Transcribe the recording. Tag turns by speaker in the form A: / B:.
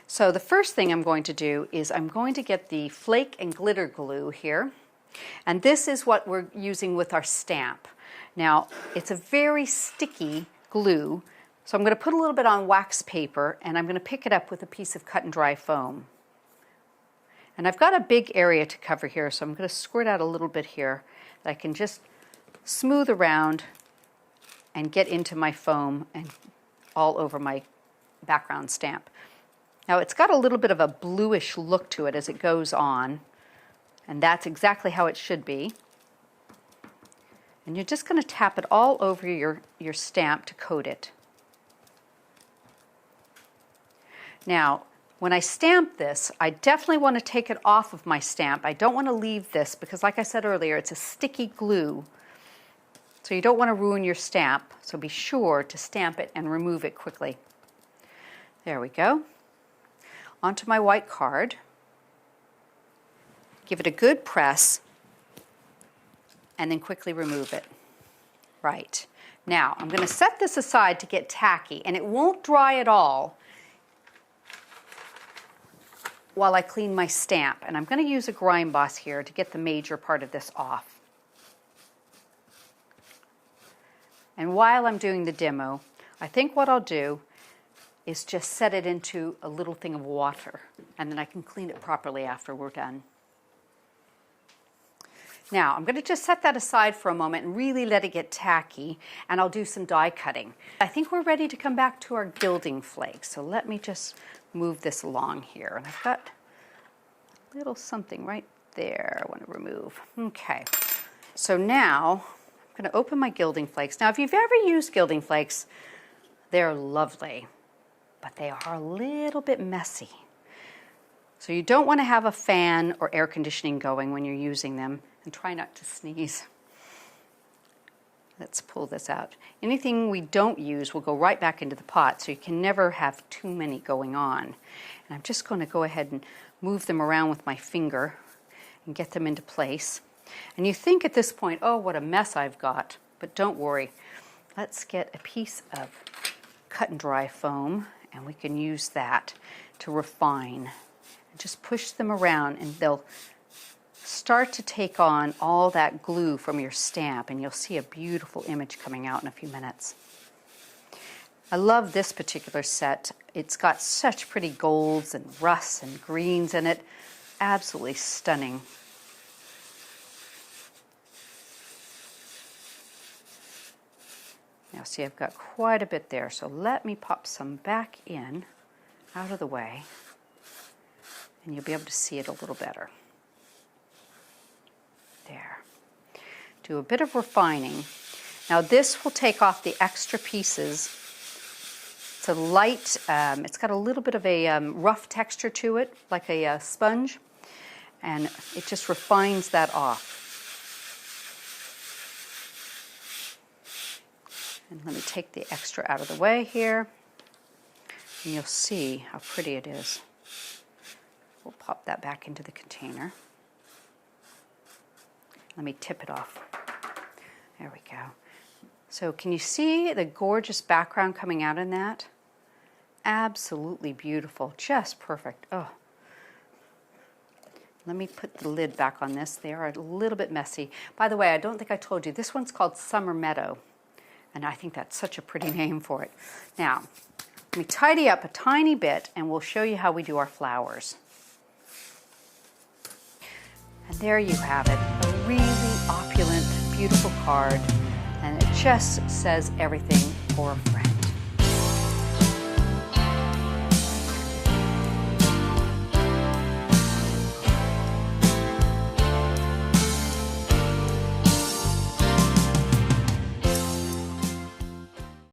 A: So the first thing I'm going to do is I'm going to get the flake and glitter glue here. And this is what we're using with our stamp. Now, it's a very sticky glue, so I'm going to put a little bit on wax paper and I'm going to pick it up with a piece of cut and dry foam. And I've got a big area to cover here, so I'm going to squirt out a little bit here that I can just smooth around and get into my foam and all over my background stamp. Now it's got a little bit of a bluish look to it as it goes on, and that's exactly how it should be. And you're just going to tap it all over your stamp to coat it. Now, when I stamp this, I definitely want to take it off of my stamp. I don't want to leave this because, like I said earlier, it's a sticky glue. So you don't want to ruin your stamp, so be sure to stamp it and remove it quickly. There we go. Onto my white card. Give it a good press and then quickly remove it. Right. Now, I'm going to set this aside to get tacky, and it won't dry at all while I clean my stamp. And I'm going to use a Grime Boss here to get the major part of this off. And while I'm doing the demo, I think what I'll do is just set it into a little thing of water, and then I can clean it properly after we're done. Now, I'm going to just set that aside for a moment and really let it get tacky, and I'll do some die cutting. I think we're ready to come back to our gilding flakes, so let me just move this along here. And I've got a little something right there I want to remove. Okay, so now I'm going to open my gilding flakes. Now, if you've ever used gilding flakes, they're lovely, but they are a little bit messy. So you don't want to have a fan or air conditioning going when you're using them, and try not to sneeze. Let's pull this out. Anything we don't use will go right back into the pot, so you can never have too many going on. And I'm just going to go ahead and move them around with my finger and get them into place. And you think at this point, oh, what a mess I've got, but don't worry. Let's get a piece of cut and dry foam, and we can use that to refine. And just push them around, and they'll start to take on all that glue from your stamp, and you'll see a beautiful image coming out in a few minutes. I love this particular set. It's got such pretty golds and rusts and greens in it. Absolutely stunning. Now see, I've got quite a bit there, so let me pop some back in, out of the way, and you'll be able to see it a little better. There. Do a bit of refining. Now this will take off the extra pieces. It's a light, it's got a little bit of a rough texture to it, like a sponge, and it just refines that off. And let me take the extra out of the way here, and you'll see how pretty it is. We'll pop that back into the container. Let me tip it off. There we go. So can you see the gorgeous background coming out in that? Absolutely beautiful, just perfect. Oh. Let me put the lid back on this. They are a little bit messy. By the way, I don't think I told you, this one's called Summer Meadow, and I think that's such a pretty name for it. Now, let me tidy up a tiny bit, and we'll show you how we do our flowers. And there you have it, a really opulent, beautiful card, and it just says everything for a friend.